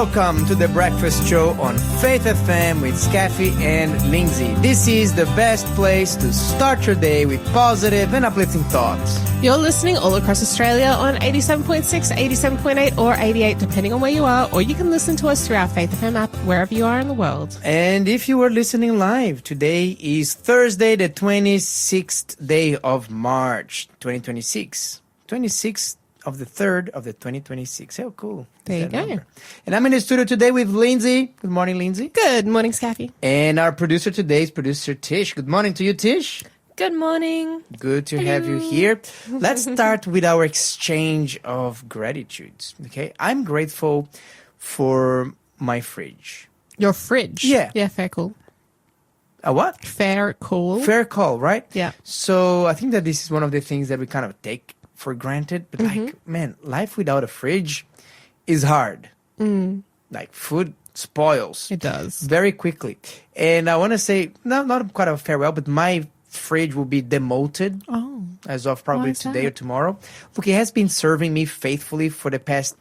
Welcome to the Breakfast Show on Faith FM with Skafy and Lindsay. This is the best place to start your day with positive and uplifting thoughts. You're listening all across Australia on 87.6, 87.8 or 88 depending on where you are, or you can listen to us through our Faith FM app wherever you are in the world. And if you are listening live, today is Thursday, the 26th day of March, 2026. 26th of the 3rd of the 2026. How cool. There you go. Number? And I'm in the studio today with Lindsay. Good morning, Lindsay. Good morning, Skafy. And our producer today is producer Tish. Good morning to you, Tish. Good morning. Good to have you here. Let's start with our exchange of gratitudes. Okay, I'm grateful for my fridge. Your fridge? Yeah. Yeah, fair call. A what? Fair call. Fair call, right? Yeah. So I think that this is one of the things that we kind of take for granted. But like, man, life without a fridge is hard. Like food spoils. It does. Very quickly. And I want to say, not quite a farewell, but my fridge will be demoted as of probably today or tomorrow. Look, it has been serving me faithfully for the past,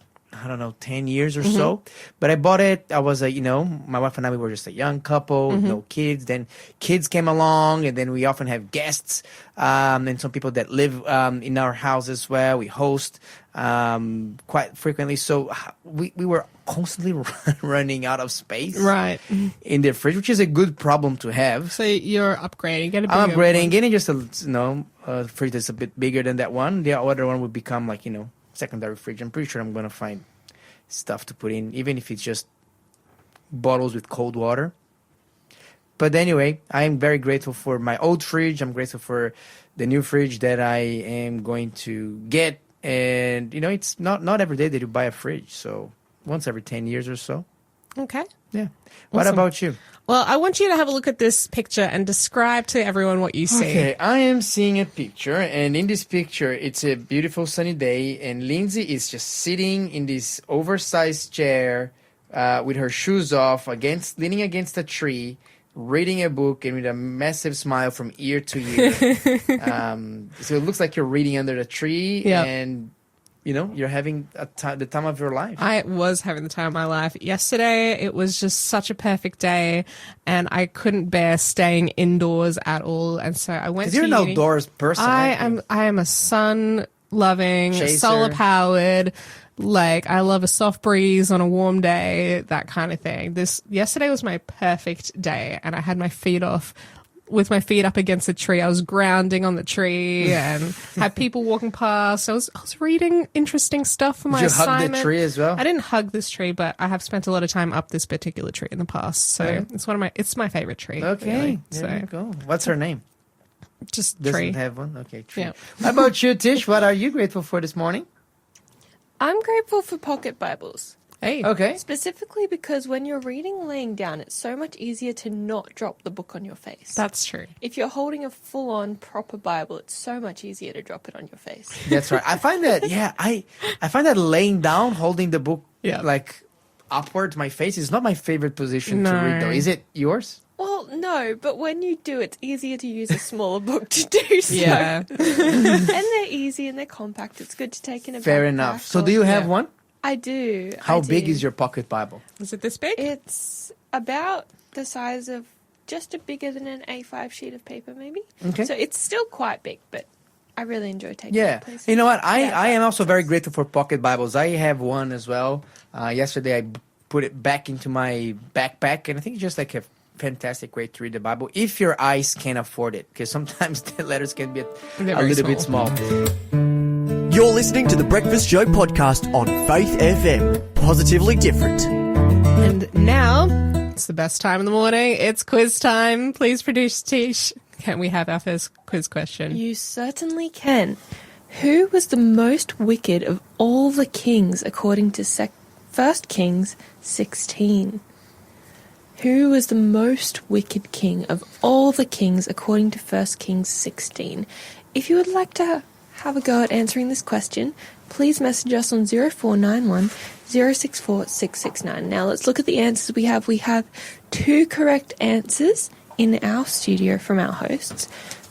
10 years or so. But I bought it. I was my wife and I, we were just a young couple, no kids. Then kids came along, and then we often have guests and some people that live in our house as well. We host quite frequently. So we were constantly running out of space in the fridge, which is a good problem to have. So you're upgrading. I'm upgrading, getting just a fridge that's a bit bigger than that one. The other one would become like, secondary fridge. I'm pretty sure I'm going to find stuff to put in, even if it's just bottles with cold water. But anyway, I'm very grateful for my old fridge. I'm grateful for the new fridge that I am going to get. And, it's not every day that you buy a fridge. So once every 10 years or so. Okay. Yeah. What about you? Well, I want you to have a look at this picture and describe to everyone what you see. Okay, I am seeing a picture, and in this picture, it's a beautiful sunny day, and Lindsay is just sitting in this oversized chair with her shoes off, leaning against a tree, reading a book, and with a massive smile from ear to ear. So it looks like you're reading under the tree, and you're having the time of your life. I was having the time of my life. Yesterday, it was just such a perfect day, and I couldn't bear staying indoors at all. And so I went to you're uni. an outdoors person. I am a sun-loving, solar-powered, I love a soft breeze on a warm day, that kind of thing. Yesterday was my perfect day, and I had my feet off. With my feet up against the tree, I was grounding on the tree and had people walking past. I was reading interesting stuff for my assignment. Did you hug the tree as well? I didn't hug this tree, but I have spent a lot of time up this particular tree in the past. So it's my favorite tree. Okay, really. there you go. What's her name? Just Doesn't tree. have one. Okay, tree. Yeah. How about you, Tish? What are you grateful for this morning? I'm grateful for pocket Bibles. Hey. Okay. Specifically because when you're reading laying down, it's so much easier to not drop the book on your face. That's true. If you're holding a full-on proper Bible, it's so much easier to drop it on your face. That's right. I find that, I find that laying down, holding the book upward to my face is not my favorite position to read, though. Is it yours? Well, no, but when you do, it's easier to use a smaller book to do so. Yeah. And they're easy and they're compact. It's good to take in a Fair backpack enough. So do you have one? I do. How big is your pocket Bible? Is it this big? It's about the size of just bigger than an A5 sheet of paper, maybe. Okay. So it's still quite big, but I really enjoy taking it places. You know what? I am also very grateful for pocket Bibles. I have one as well. Yesterday I put it back into my backpack, and I think it's just like a fantastic way to read the Bible if your eyes can afford it, because sometimes the letters can be a little bit small. You're listening to the Breakfast Show podcast on Faith FM. Positively different. And now, it's the best time in the morning. It's quiz time. Please produce Tish. Can we have our first quiz question? You certainly can. Who was the most wicked of all the kings according to 1 Kings 16? Who was the most wicked king of all the kings according to 1 Kings 16? If you would like to have a go at answering this question, please message us on 0491 064 669. Now let's look at the answers we have. We have 2 correct answers in our studio from our hosts.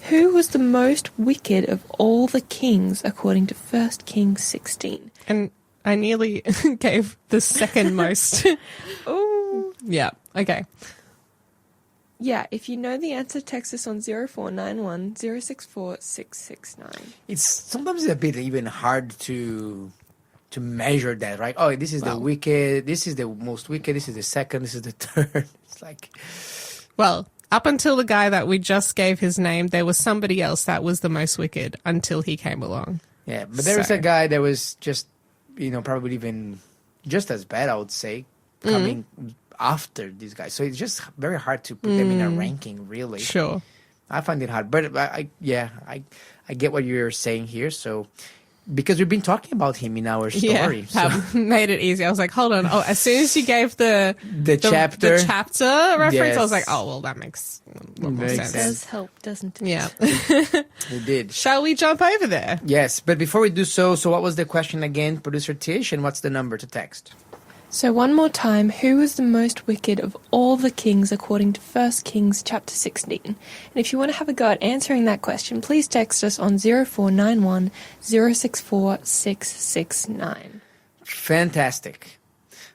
Who was the most wicked of all the kings according to 1 Kings 16? And I nearly gave the second most. Oh. Yeah. Okay. Yeah, if you know the answer, text us on 0491 064 669. It's sometimes a bit even hard to measure that, right? Oh, this is the wicked. This is the most wicked. This is the second. This is the third. It's like, well, up until the guy that we just gave his name, there was somebody else that was the most wicked until he came along. yeah. But there was a guy that was just, probably even just as bad, I would say, coming after these guys. So it's just very hard to put them in a ranking, really. Sure. I find it hard, but I get what you're saying here. So because we've been talking about him in our story, that made it easy. I was like, hold on. Oh, as soon as you gave the chapter reference, yes. I was like, oh well, that makes a lot more sense. It does help, doesn't it? Yeah. it did. Shall we jump over there? Yes, but before we do so what was the question again, producer Tish, and what's the number to text? So one more time, who was the most wicked of all the kings according to 1 Kings chapter 16? And if you want to have a go at answering that question, please text us on 0491 064 669. Fantastic.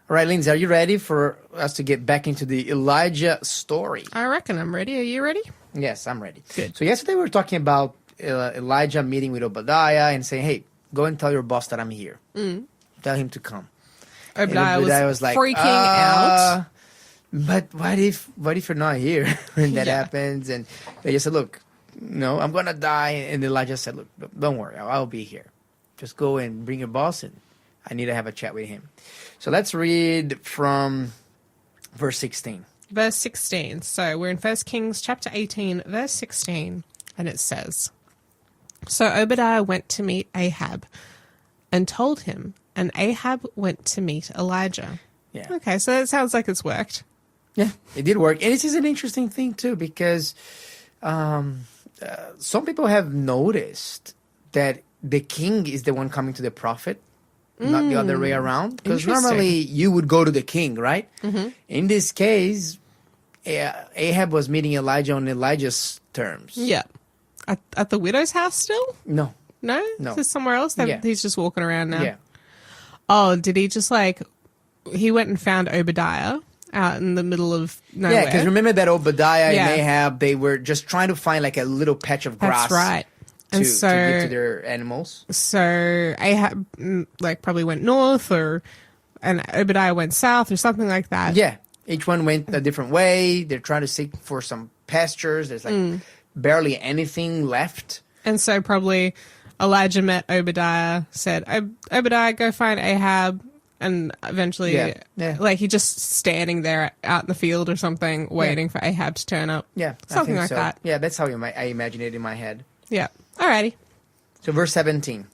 All right, Lindsay, are you ready for us to get back into the Elijah story? I reckon I'm ready. Are you ready? Yes, I'm ready. Good. So yesterday we were talking about Elijah meeting with Obadiah and saying, hey, go and tell your boss that I'm here. Tell him to come. Obadiah was like, freaking out. But what if you're not here when that happens? And they just said, look, no, I'm going to die. And Elijah said, look, don't worry. I'll be here. Just go and bring your boss and I need to have a chat with him. So let's read from verse 16. Verse 16. So we're in 1 Kings chapter 18, verse 16. And it says, so Obadiah went to meet Ahab and told him, and Ahab went to meet Elijah. Yeah. Okay, so it sounds like it's worked. Yeah, it did work. And this is an interesting thing, too, because some people have noticed that the king is the one coming to the prophet, not the other way around. Because normally you would go to the king, right? Mm-hmm. In this case, Ahab was meeting Elijah on Elijah's terms. Yeah. At the widow's house still? No. No? Is this somewhere else? He's just walking around now? Yeah. Oh, did he just he went and found Obadiah out in the middle of nowhere? Yeah, because remember that Obadiah and Ahab, they were just trying to find a little patch of grass. That's right. To give to their animals. So Ahab probably went north and Obadiah went south or something like that. Yeah. Each one went a different way. They're trying to seek for some pastures. There's barely anything left. And so probably Elijah met Obadiah, said, Obadiah, go find Ahab. And eventually, he just standing there out in the field or something, waiting for Ahab to turn up. Yeah. Something like that. Yeah, that's how I imagine it in my head. Yeah. Alrighty. So verse 17.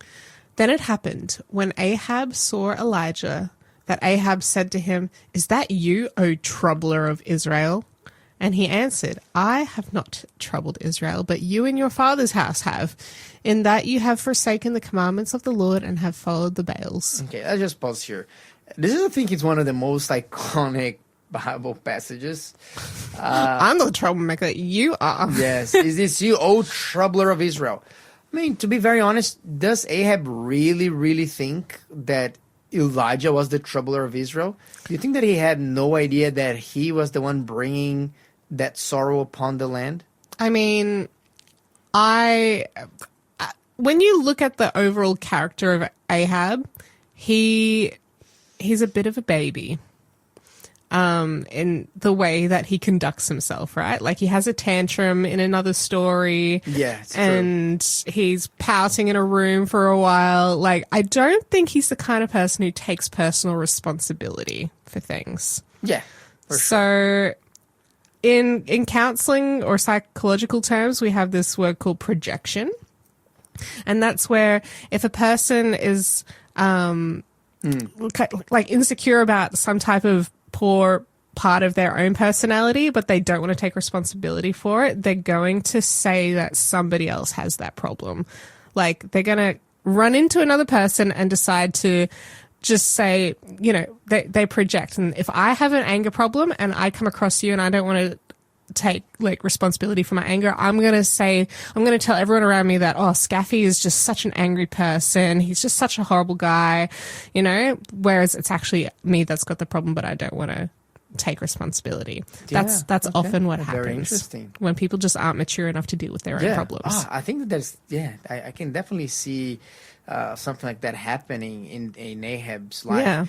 Then it happened, when Ahab saw Elijah, that Ahab said to him, is that you, O troubler of Israel? And he answered, I have not troubled Israel, but you and your father's house have, in that you have forsaken the commandments of the Lord and have followed the Baals. Okay, I'll just pause here. This is, I think, it's one of the most iconic Bible passages. I'm the troublemaker. You are. Yes. Is this you, O troubler of Israel? I mean, to be very honest, does Ahab really, really think that Elijah was the troubler of Israel? Do you think that he had no idea that he was the one bringing that sorrow upon the land? I mean, when you look at the overall character of Ahab, he's a bit of a baby in the way that he conducts himself, right? Like he has a tantrum in another story. Yeah, it's and true. He's pouting in a room for a while. Like, I don't think he's the kind of person who takes personal responsibility for things. Yeah, for sure. So in counseling or psychological terms, we have this word called projection. And that's where if a person is insecure about some type of poor part of their own personality, but they don't want to take responsibility for it, they're going to say that somebody else has that problem. Like, they're going to run into another person and decide to just say, they project. And if I have an anger problem and I come across you and I don't want to take like responsibility for my anger. I'm going to tell everyone around me that, Skafy is just such an angry person. He's just such a horrible guy, whereas it's actually me that's got the problem, but I don't want to take responsibility. That's often what happens. Very interesting. When people just aren't mature enough to deal with their own problems. I think that I can definitely see something like that happening in Ahab's life. Yeah.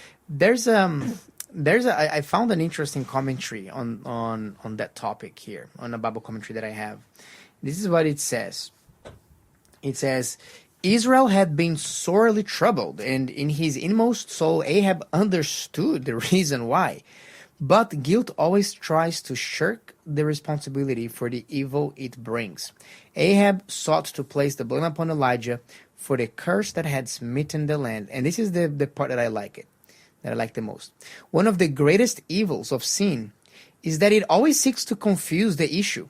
I found an interesting commentary on that topic here, on a Bible commentary that I have. This is what it says. It says, Israel had been sorely troubled, and in his inmost soul Ahab understood the reason why. But guilt always tries to shirk the responsibility for the evil it brings. Ahab sought to place the blame upon Elijah for the curse that had smitten the land. And this is the part that I like the most. One of the greatest evils of sin is that it always seeks to confuse the issue.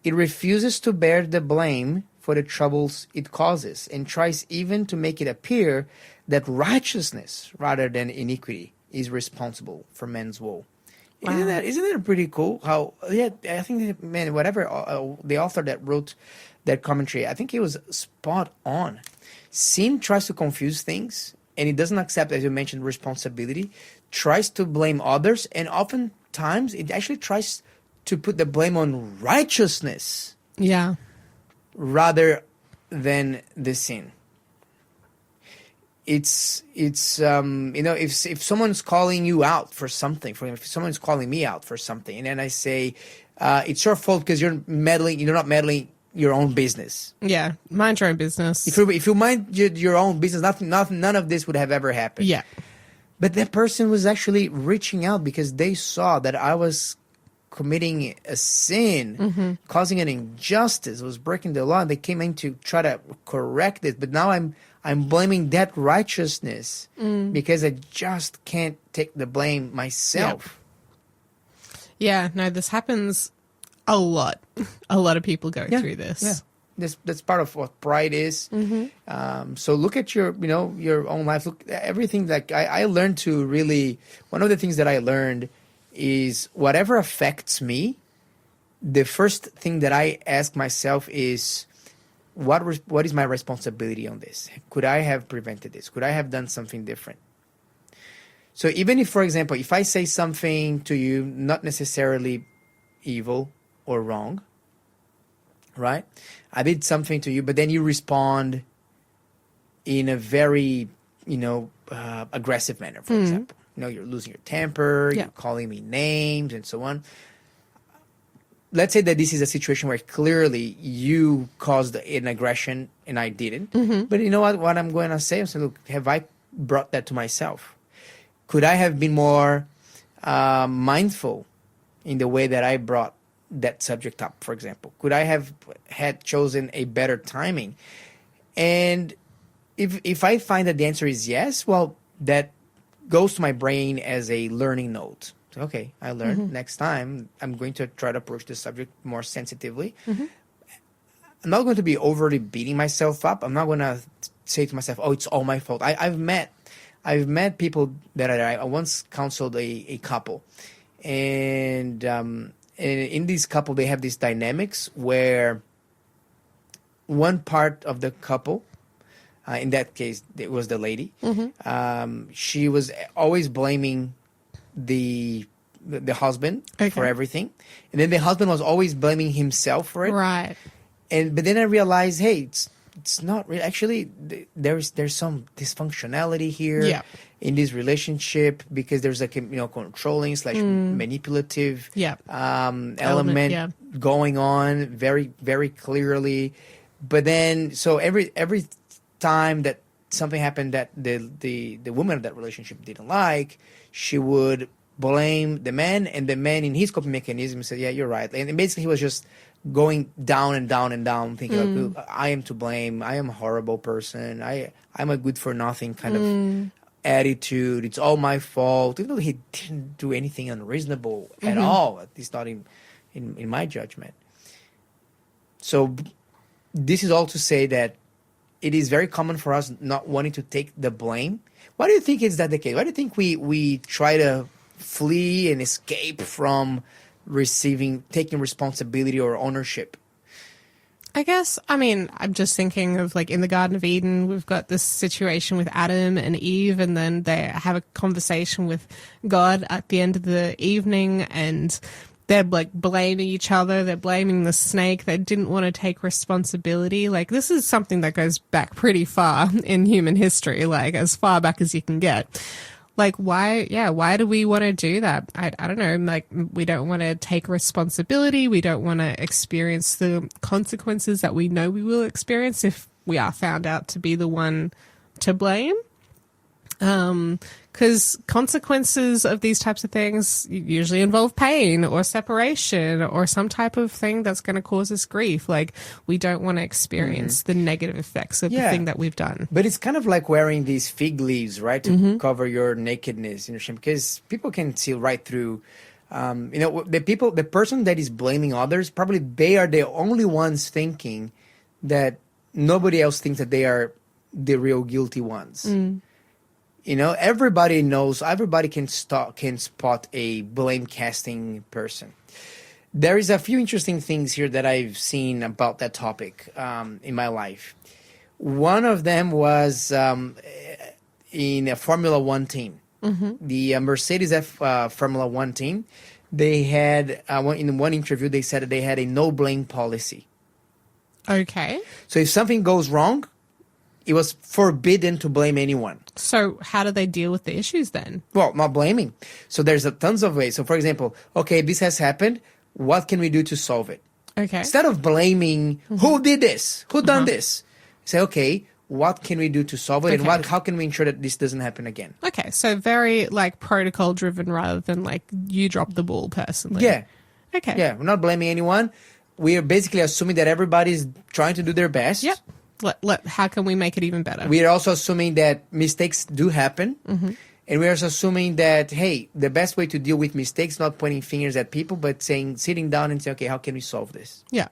It refuses to bear the blame for the troubles it causes and tries even to make it appear that righteousness rather than iniquity is responsible for man's woe. Wow. Isn't that pretty cool? How I think whatever the author that wrote that commentary, I think he was spot on. Sin tries to confuse things, and it doesn't accept, as you mentioned, responsibility. Tries to blame others, and oftentimes it actually tries to put the blame on righteousness. Yeah. Rather than the sin. It's if someone's calling you out for something, if someone's calling me out for something, and then I say it's your fault because you're not meddling your own business. Yeah, mind your own business. If you mind your own business, none of this would have ever happened. Yeah, but that person was actually reaching out because they saw that I was committing a sin, causing an injustice, was breaking the law, and they came in to try to correct it. But now I'm blaming that righteousness because I just can't take the blame myself. Yeah, no, this happens a lot. A lot of people go through this. Yeah. That's part of what pride is. So look at your own life. Look, everything that I learned to really, one of the things that I learned is whatever affects me, the first thing that I ask myself is, what is my responsibility on this? Could I have prevented this? Could I have done something different? So even if, for example, if I say something to you, not necessarily evil or wrong, right? I did something to you, but then you respond in a very, aggressive manner, for example. You're losing your temper, you're calling me names and so on. Let's say that this is a situation where clearly you caused an aggression and I didn't. But you know what I'm going to say? I'm saying, look, have I brought that to myself? Could I have been more mindful in the way that I brought that subject up, for example? Could I have had chosen a better timing? And if I find that the answer is yes, well, that goes to my brain as a learning note. Okay, I learned. Next time, I'm going to try to approach this subject more sensitively. I'm not going to be overly beating myself up. I'm not going to say to myself, "Oh, it's all my fault." I've met people that I once counseled a couple, and in this couple, they have these dynamics where one part of the couple, in that case, it was the lady. She was always blaming the husband for everything, and then the husband was always blaming himself for it. Right. But then I realized, hey, it's not really. Actually, there's some dysfunctionality here in this relationship because there's a controlling / manipulative element going on very, very clearly. But then, so every time that something happened that the woman of that relationship didn't like, she would blame the man, and the man in his coping mechanism said, yeah, you're right. And basically he was just going down and down and down, thinking, like, I am to blame, I am a horrible person, I'm a good for nothing kind of attitude, it's all my fault, even though he didn't do anything unreasonable at all, at least not in my judgment. So this is all to say that it is very common for us not wanting to take the blame. Why do you think is that the case? Why do you think we try to flee and escape from taking responsibility or ownership? I guess, I mean, I'm just thinking of like in the Garden of Eden, we've got this situation with Adam and Eve, and then they have a conversation with God at the end of the evening, and they're like blaming each other. They're blaming the snake. They didn't want to take responsibility. Like, this is something that goes back pretty far in human history, like as far back as you can get. Like, why do we want to do that? I don't know. Like, we don't want to take responsibility. We don't want to experience the consequences that we know we will experience if we are found out to be the one to blame. Because consequences of these types of things usually involve pain or separation or some type of thing that's going to cause us grief. Like, we don't want to experience the negative effects of the thing that we've done. But it's kind of like wearing these fig leaves, right, to cover your nakedness, your shame, because people can see right through. The person that is blaming others, probably they are the only ones thinking that nobody else thinks that they are the real guilty ones. Everybody knows, everybody can spot a blame casting person. There is a few interesting things here that I've seen about that topic in my life. One of them was in a Formula One team. The Mercedes Formula One team, they had, in one interview, they said that they had a no blame policy. Okay. So if something goes wrong, it was forbidden to blame anyone. So how do they deal with the issues then? Well, not blaming. So there's tons of ways. So for example, okay, this has happened. What can we do to solve it? Okay. Instead of blaming who did this, who done this, say, okay, what can we do to solve it, and how can we ensure that this doesn't happen again? Okay, so very like protocol driven rather than like you drop the ball personally. Yeah. Okay. Yeah, we're not blaming anyone. We are basically assuming that everybody's trying to do their best. Yep. How can we make it even better? We are also assuming that mistakes do happen. And we are also assuming that, hey, the best way to deal with mistakes, not pointing fingers at people, but sitting down and saying, okay, how can we solve this? Yeah.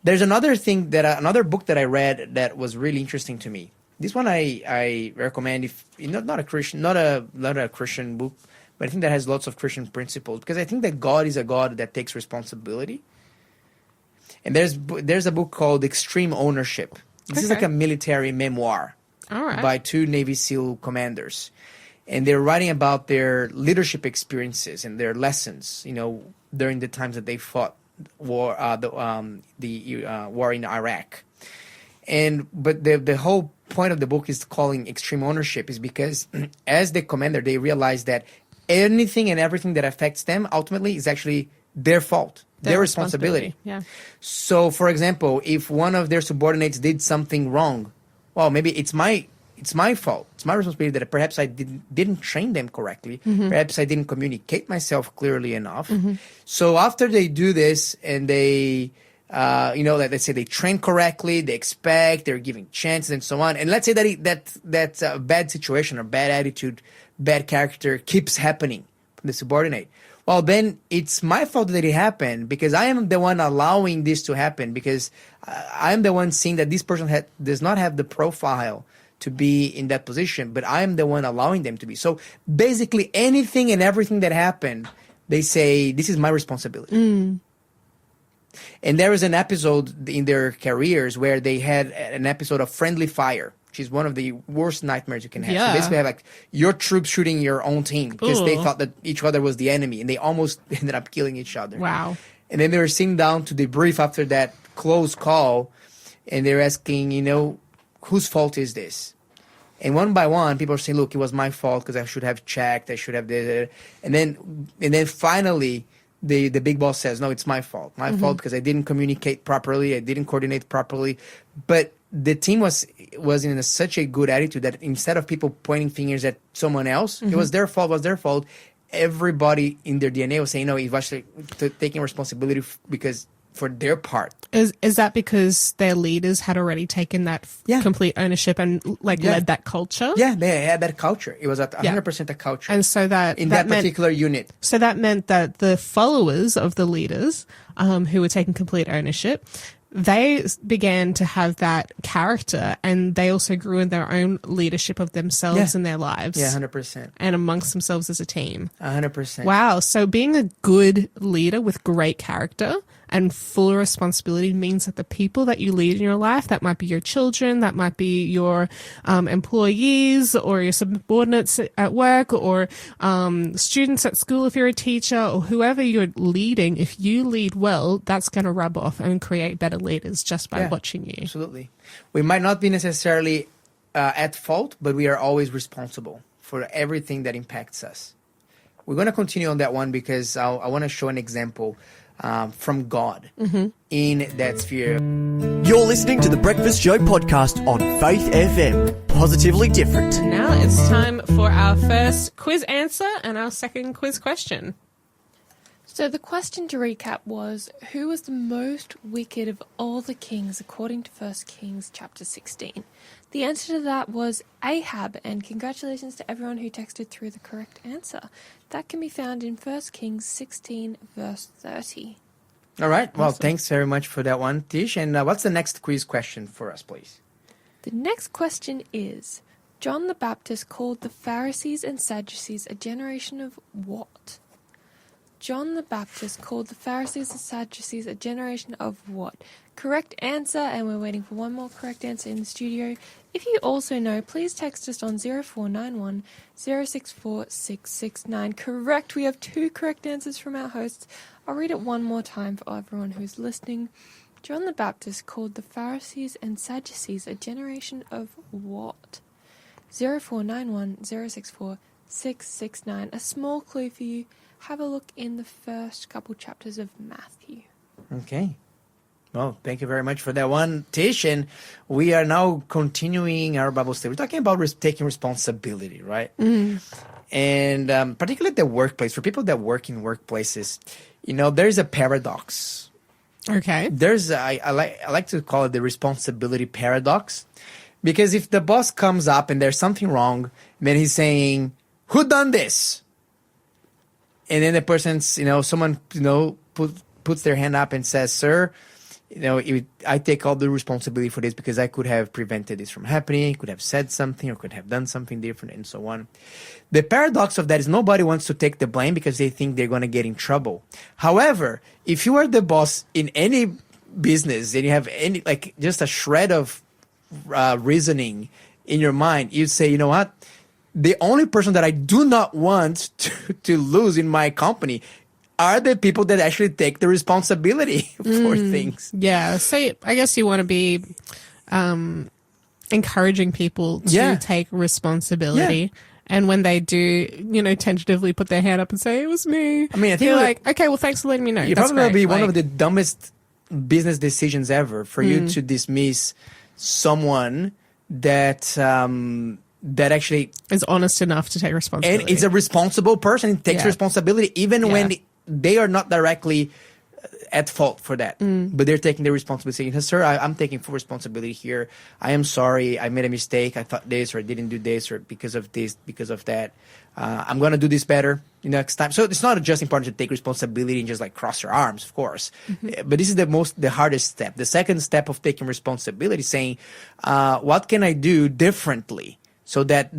There's another thing another book that I read that was really interesting to me. This one I recommend, if not a Christian book, but I think that has lots of Christian principles, because I think that God is a God that takes responsibility. And there's a book called Extreme Ownership. This is like a military memoir by two Navy SEAL commanders. And they're writing about their leadership experiences and their lessons, during the times that they fought war in Iraq. But the whole point of the book is calling Extreme Ownership is because as the commander, they realize that anything and everything that affects them ultimately is actually their fault. Their responsibility. Yeah. So, for example, if one of their subordinates did something wrong, well, maybe it's my fault. It's my responsibility that perhaps I didn't train them correctly. Perhaps I didn't communicate myself clearly enough. So after they do this and they, let's say they train correctly, they expect, they're giving chances and so on. And let's say that a bad situation or bad attitude, bad character keeps happening from the subordinate. Well, then it's my fault that it happened, because I am the one allowing this to happen, because I am the one seeing that this person does not have the profile to be in that position, but I am the one allowing them to be. So basically anything and everything that happened, they say, this is my responsibility. And there was an episode in their careers where they had an episode of friendly fire, which is one of the worst nightmares you can have. So basically have like your troops shooting your own team because they thought that each other was the enemy, and they almost ended up killing each other. Wow. And then they were sitting down to debrief after that close call, and they're asking, whose fault is this? And one by one, people are saying, look, it was my fault because I should have checked, I should have did it. And then finally, the big boss says, no, it's my fault. My fault because I didn't communicate properly, I didn't coordinate properly. But the team was in such a good attitude that instead of people pointing fingers at someone else, it was their fault. Everybody in their DNA was saying, no, it was actually taking responsibility for their part. Is that because their leaders had already taken that complete ownership and led that culture? Yeah, they had that culture. It was 100% a culture. And so that particular unit. So that meant that the followers of the leaders who were taking complete ownership, they began to have that character, and they also grew in their own leadership of themselves in their lives. Yeah, 100%. And amongst themselves as a team. 100%. Wow. So being a good leader with great character and full responsibility means that the people that you lead in your life, that might be your children, that might be your employees or your subordinates at work, or students at school if you're a teacher, or whoever you're leading, if you lead well, that's going to rub off and create better leaders just by watching you. Absolutely. We might not be necessarily at fault, but we are always responsible for everything that impacts us. We're going to continue on that one because I want to show an example from God in that sphere. You're listening to the Breakfast Show podcast on Faith FM. Positively different. Now it's time for our first quiz answer and our second quiz question. So the question to recap was, who was the most wicked of all the kings according to 1 Kings chapter 16? The answer to that was Ahab, and congratulations to everyone who texted through the correct answer. That can be found in 1 Kings 16 verse 30. All right. Well, thanks very much for that one, Tish. And what's the next quiz question for us, please? The next question is, John the Baptist called the Pharisees and Sadducees a generation of what? John the Baptist called the Pharisees and Sadducees a generation of what? Correct answer, and we're waiting for one more correct answer in the studio. If you also know, please text us on 0491 064 669. Correct, we have 2 correct answers from our hosts. I'll read it one more time for everyone who's listening. John the Baptist called the Pharisees and Sadducees a generation of what? 0491 064 669. A small clue for you. Have a look in the first couple chapters of Matthew. Okay. Well, thank you very much for that one, Tish. And we are now continuing our Bible study. We're talking about taking responsibility, right? And particularly at the workplace, for people that work in workplaces, there's a paradox. Okay. There's I like to call it the responsibility paradox, because if the boss comes up and there's something wrong, then he's saying, "Who done this?" And then the person's, someone, puts their hand up and says, "Sir, I take all the responsibility for this because I could have prevented this from happening, could have said something, or could have done something different," and so on. The paradox of that is nobody wants to take the blame because they think they're going to get in trouble. However, if you are the boss in any business and you have just a shred of reasoning in your mind, you'd say, you know what? The only person that I do not want to lose in my company are the people that actually take the responsibility for things. Yeah. So I guess you want to be encouraging people to take responsibility. Yeah. And when they do, tentatively put their hand up and say, "It was me." I mean, I think you're like, okay, well, thanks for letting me know. You're probably going to be one of the dumbest business decisions ever for you to dismiss someone that actually is honest enough to take responsibility. And is a responsible person, takes responsibility even when they are not directly at fault for that. But they're taking the responsibility, saying, "Sir, I'm taking full responsibility here. I am sorry. I made a mistake. I thought this, or I didn't do this, or because of this, because of that. I'm going to do this better next time." So it's not just important to take responsibility and just cross your arms, of course. But this is the hardest step. The second step of taking responsibility, saying, what can I do differently so that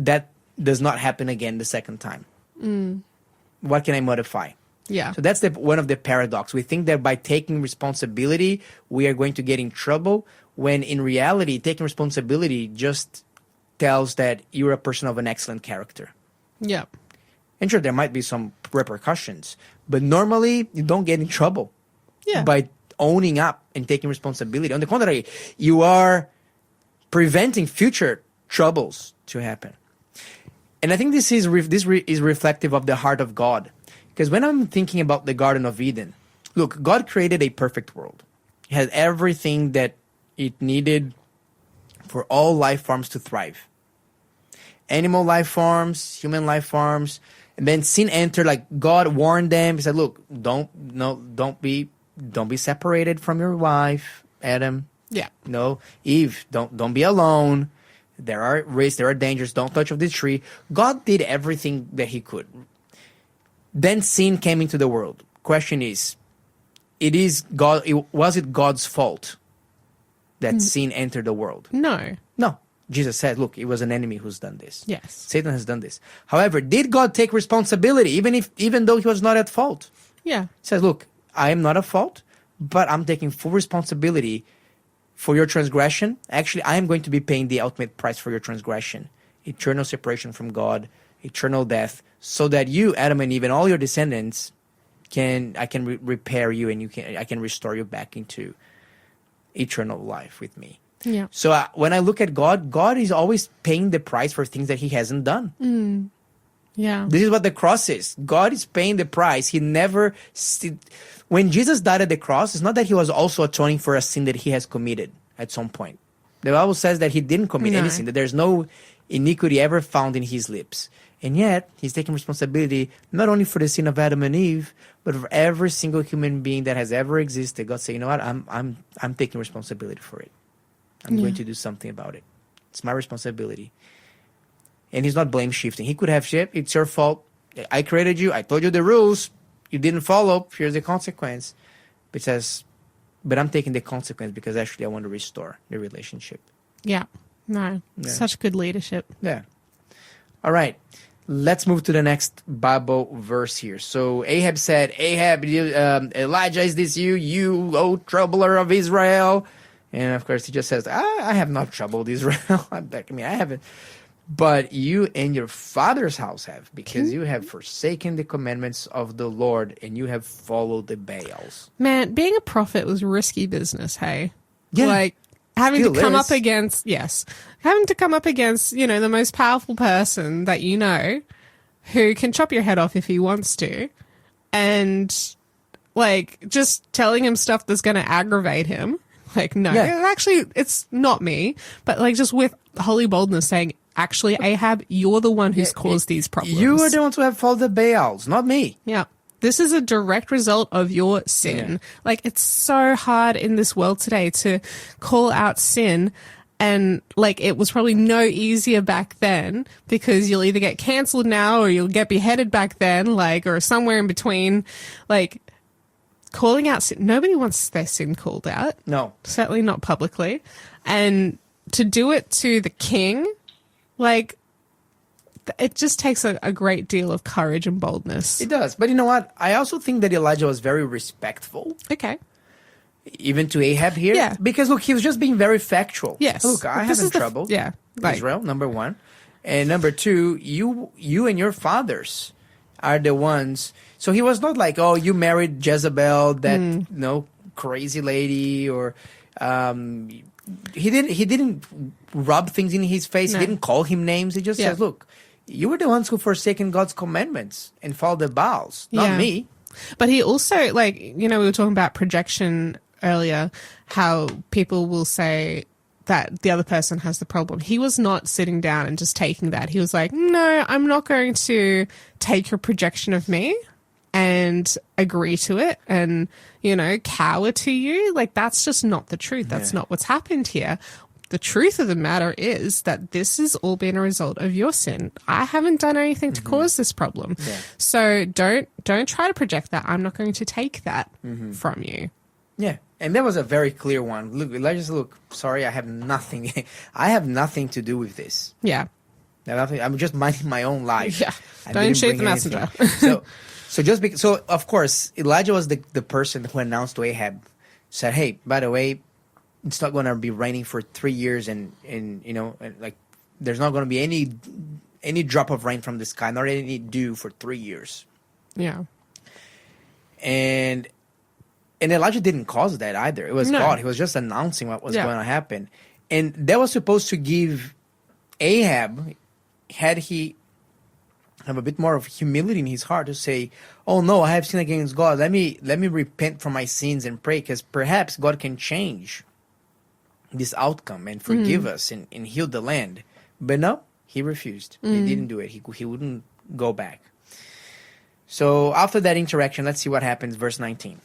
does not happen again the second time? What can I modify? Yeah. So that's one of the paradox. We think that by taking responsibility, we are going to get in trouble, when in reality, taking responsibility just tells that you're a person of an excellent character. Yeah. And sure, there might be some repercussions, but normally you don't get in trouble by owning up and taking responsibility. On the contrary, you are preventing future troubles to happen. And I think this is reflective of the heart of God. Because when I'm thinking about the Garden of Eden, look, God created a perfect world. It had everything that it needed for all life forms to thrive. Animal life forms, human life forms. And then sin entered, God warned them. He said, "Look, don't be separated from your wife, Adam. Yeah. No, Eve, don't be alone. There are risks, there are dangers. Don't touch of this tree." God did everything that he could. Then sin came into the world. Question is, was it God's fault that sin entered the world. No. No. Jesus said, look, it was an enemy who's done this. Yes. Satan has done this. However, did God take responsibility even though he was not at fault? Yeah. He says, look, I am not at fault, but I'm taking full responsibility for your transgression. Actually, I am going to be paying the ultimate price for your transgression. Eternal separation from God, eternal death, so that you, Adam and Eve, and all your descendants, I can repair you, and I can restore you back into eternal life with me. Yeah. So when I look at God, God is always paying the price for things that he hasn't done. Yeah. This is what the cross is. God is paying the price. He never... When Jesus died at the cross, it's not that he was also atoning for a sin that he has committed at some point. The Bible says that he didn't commit any sin, that there's no iniquity ever found in his lips. And yet, he's taking responsibility not only for the sin of Adam and Eve, but for every single human being that has ever existed. God said, you know what, I'm taking responsibility for it. I'm going to do something about it. It's my responsibility. And he's not blame shifting. He could have said, it's your fault. I created you. I told you the rules. You didn't follow. Here's the consequence. But it says, but I'm taking the consequence because actually I want to restore the relationship. Yeah. No. Yeah. Such good leadership. Yeah. All right. Let's move to the next Bible verse here. So Ahab said, Elijah, is this you, old troubler of Israel? And of course, he just says, I have not troubled Israel. I haven't. But you and your father's house have, because you have forsaken the commandments of the Lord and you have followed the Baals. Man, being a prophet was risky business, hey? Yeah. Like, having to come up against, the most powerful person that you know, who can chop your head off if he wants to, and, like, just telling him stuff that's going to aggravate him. Like, no, actually, it's not me. But, like, just with holy boldness saying, actually, Ahab, you're the one who's caused these problems. You are the ones who have followed the Baals, not me. Yeah. This is a direct result of your sin. Yeah. Like, it's so hard in this world today to call out sin. And, like, it was probably no easier back then because you'll either get cancelled now or you'll get beheaded back then, like, or somewhere in between. Like, calling out sin. Nobody wants their sin called out. No. Certainly not publicly. And to do it to the king, like, it just takes a great deal of courage and boldness. It does. But you know what? I also think that Elijah was very respectful. Okay. Even to Ahab here. Yeah. Because, look, he was just being very factual. Yes. Look, I haven't troubled Israel, number one. And number two, you and your fathers are the ones. So he was not like, oh, you married Jezebel, that crazy lady, or he didn't rub things in his face. No. He didn't call him names. He just says, look, you were the ones who forsaken God's commandments and followed the Baals, not me. But he also, like, we were talking about projection earlier, how people will say that the other person has the problem. He was not sitting down and just taking that. He was like, no, I'm not going to take your projection of me and agree to it and, cower to you. Like, that's just not the truth. That's not what's happened here. The truth of the matter is that this has all been a result of your sin. I haven't done anything to cause this problem. Yeah. So don't try to project that. I'm not going to take that from you. Yeah. And that was a very clear one. Look, Elijah said, look, sorry, I have nothing. I have nothing to do with this. Yeah. I'm just minding my own life. Yeah. Don't shoot the messenger. So of course, Elijah was the person who announced to Ahab, said, hey, by the way, it's not going to be raining for 3 years and like there's not going to be any drop of rain from the sky, not any dew for 3 years. Yeah. And Elijah didn't cause that either. It was God. He was just announcing what was going to happen. And that was supposed to give Ahab, had he have a bit more of humility in his heart, to say, oh no, I have sinned against God. Let me repent from my sins and pray, because perhaps God can change this outcome and forgive us and heal the land. But no, he refused. He didn't do it. He wouldn't go back. So after that interaction, let's see what happens. Verse 19.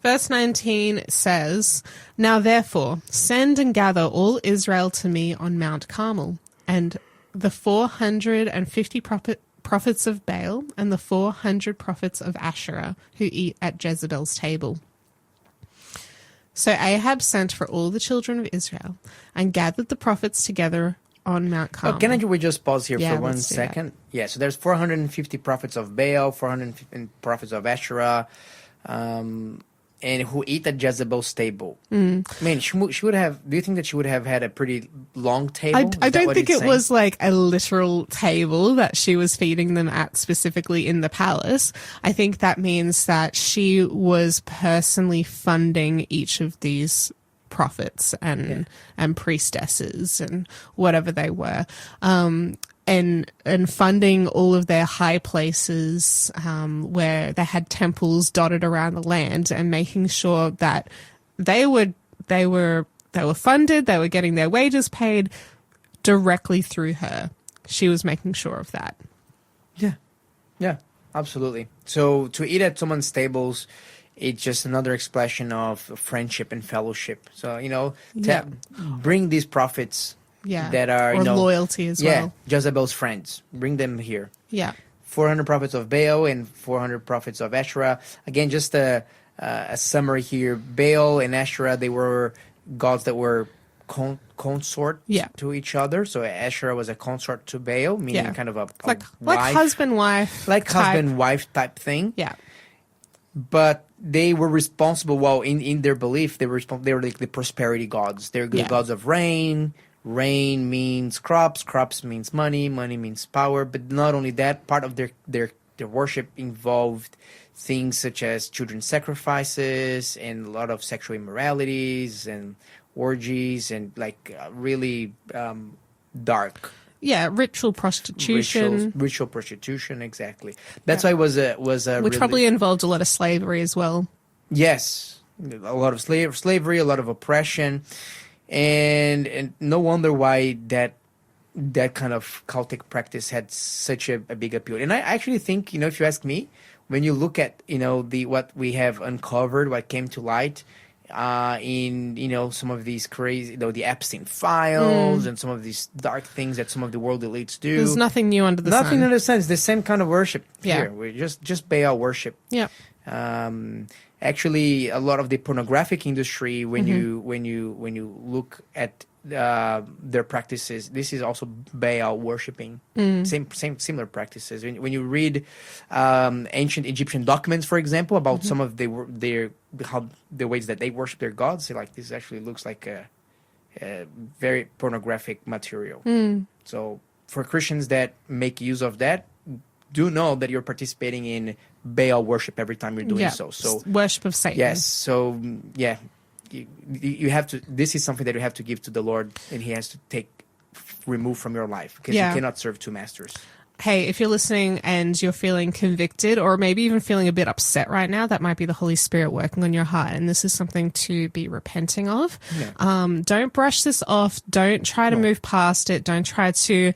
Verse 19 says, now therefore, send and gather all Israel to me on Mount Carmel, and the 450 prophets of Baal and the 400 prophets of Asherah who eat at Jezebel's table. So Ahab sent for all the children of Israel and gathered the prophets together on Mount Carmel. Can we just pause here Yeah, for 1 let's do second? that. Yeah, so there's 450 prophets of Baal, 450 prophets of Asherah, and who eat at Jezebel's table. I mean, she would have. Do you think that she would have had a pretty long table? I don't think it was like a literal table that she was feeding them at specifically in the palace. I think that means that she was personally funding each of these prophets and priestesses and whatever they were. And funding all of their high places where they had temples dotted around the land, and making sure that they were funded, they were getting their wages paid directly through her. She was making sure of that. Yeah, absolutely. So to eat at someone's tables, it's just another expression of friendship and fellowship. So bring these prophets. Yeah, that are loyalty as well. Jezebel's friends. Bring them here. Yeah, 400 prophets of Baal and 400 prophets of Asherah. Again, just a summary here. Baal and Asherah, they were gods that were consort to each other. So Asherah was a consort to Baal, meaning kind of a like wife, husband-wife, husband-wife type thing. Yeah, but they were responsible. Well, in their belief, they were like the prosperity gods. They're the gods of rain. Rain means crops means money means power. But not only that, part of their worship involved things such as children's sacrifices and a lot of sexual immoralities and orgies and really dark. Yeah, ritual prostitution. Ritual prostitution, exactly. That's why it was a which really, probably involved a lot of slavery as well. Yes, a lot of slavery, a lot of oppression. And no wonder why that kind of cultic practice had such a big appeal. And I actually think, if you ask me, when you look at what we have uncovered, what came to light in some of these crazy, the Epstein files and some of these dark things that some of the world elites do. There's nothing new under the sun. Nothing under the sun. It's the same kind of worship here. We're just Baal worship. Yeah. Actually, a lot of the pornographic industry, when you look at their practices, this is also Baal worshiping. Similar practices. When you read ancient Egyptian documents, for example, about some of the ways that they worship their gods, this actually looks like a very pornographic material. So for Christians that make use of that, do know that you're participating in Baal worship every time you're doing so. So worship of Satan. Yes. So you have to. This is something that you have to give to the Lord, and He has to remove from your life, because you cannot serve two masters. Hey, if you're listening and you're feeling convicted or maybe even feeling a bit upset right now, that might be the Holy Spirit working on your heart. And this is something to be repenting of. Yeah. Don't brush this off. Don't try to move past it. Don't try to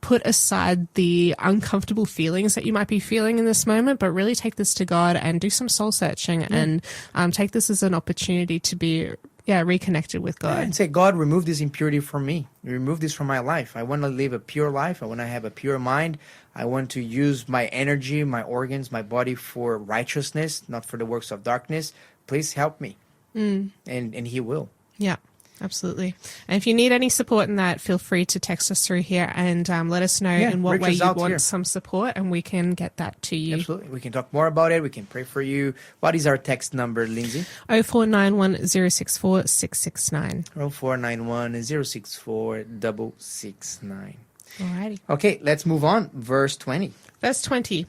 put aside the uncomfortable feelings that you might be feeling in this moment, but really take this to God and do some soul searching and take this as an opportunity to be reconnected with God. And say, God, remove this impurity from me. Remove this from my life. I want to live a pure life. I want to have a pure mind. I want to use my energy, my organs, my body for righteousness, not for the works of darkness. Please help me. And He will. Yeah. Absolutely. And if you need any support in that, feel free to text us through here and let us know in what way you want some support, and we can get that to you. Absolutely. We can talk more about it. We can pray for you. What is our text number, Lindsay? 0491 064 669. 0491 064 669. Alrighty. Okay, let's move on. Verse 20. Verse 20.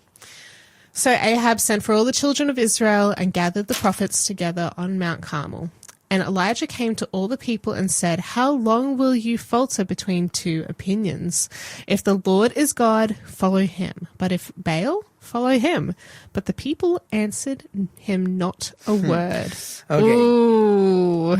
So Ahab sent for all the children of Israel and gathered the prophets together on Mount Carmel. And Elijah came to all the people and said, "How long will you falter between two opinions? If the Lord is God, follow him. But if Baal, follow him." But the people answered him not a word. Okay. Ooh.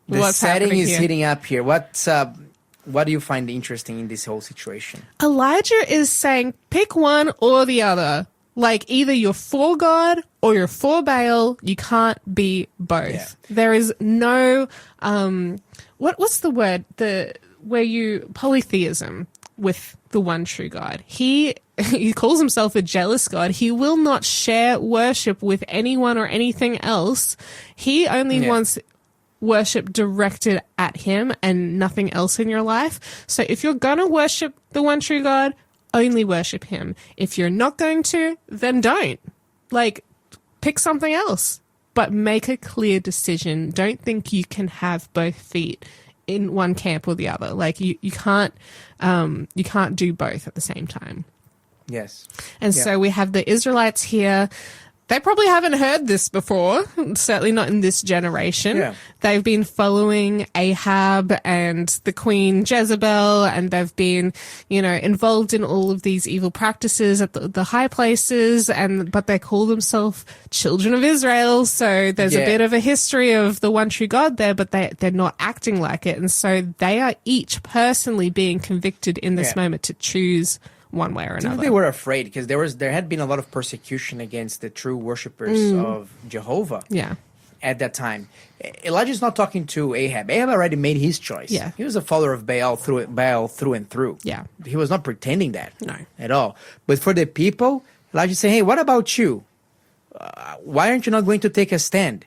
The setting is heating up here. What do you find interesting in this whole situation? Elijah is saying, pick one or the other. Like, either you're for God or you're for Baal. You can't be both. Yeah. There is no, what's the word? Polytheism. with the one true God. He calls himself a jealous God. He will not share worship with anyone or anything else. He only wants worship directed at him and nothing else in your life. So if you're going to worship the one true God, only worship him. If you're not going to, then don't. Like, pick something else, but make a clear decision. Don't think you can have both feet in one camp or the other. Like, you can't do both at the same time. Yes. And so we have the Israelites here. They probably haven't heard this before, certainly not in this generation. Yeah. They've been following Ahab and the queen Jezebel, and they've been, involved in all of these evil practices at the high places, but they call themselves children of Israel. So there's a bit of a history of the one true God there, but they're not acting like it. And so they are each personally being convicted in this moment to choose one way or another. They were afraid because there had been a lot of persecution against the true worshippers of Jehovah. Yeah. At that time, Elijah's not talking to Ahab. Ahab already made his choice. Yeah. He was a follower of Baal through and through. Yeah. He was not pretending that. No. At all. But for the people, Elijah's saying, hey, what about you? Why aren't you not going to take a stand?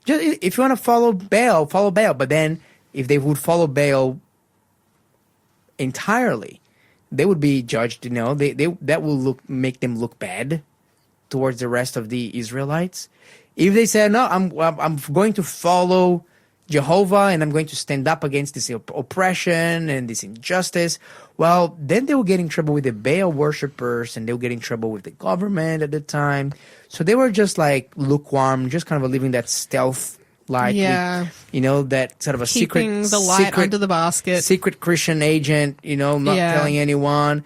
Just, if you want to follow Baal, follow Baal. But then if they would follow Baal entirely, they would be judged, that will make them look bad towards the rest of the Israelites. If they said, no, I'm going to follow Jehovah and I'm going to stand up against this oppression and this injustice, well, then they will get in trouble with the Baal worshippers and they'll get in trouble with the government at the time. So they were just like lukewarm, just kind of living that stealth life. Yeah. That sort of a keeping the light under the basket. Secret Christian agent, not telling anyone.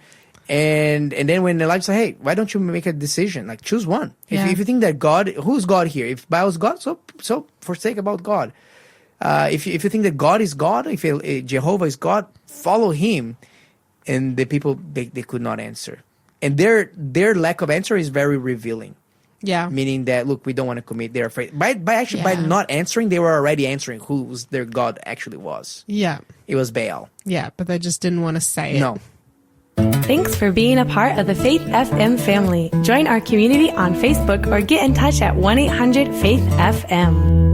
And then when Elijah said, hey, why don't you make a decision? Like, choose one. If you think that God, who's God here? If Baal's God, so forsake about God. If you think that God is God, if Jehovah is God, follow him. And the people, they could not answer. And their lack of answer is very revealing. Yeah. Meaning that, look, we don't want to commit. They're afraid. By not answering, they were already answering who their God actually was. Yeah. It was Baal. Yeah, but they just didn't want to say it. No. Thanks for being a part of the Faith FM family. Join our community on Facebook or get in touch at 1-800-FAITH-FM.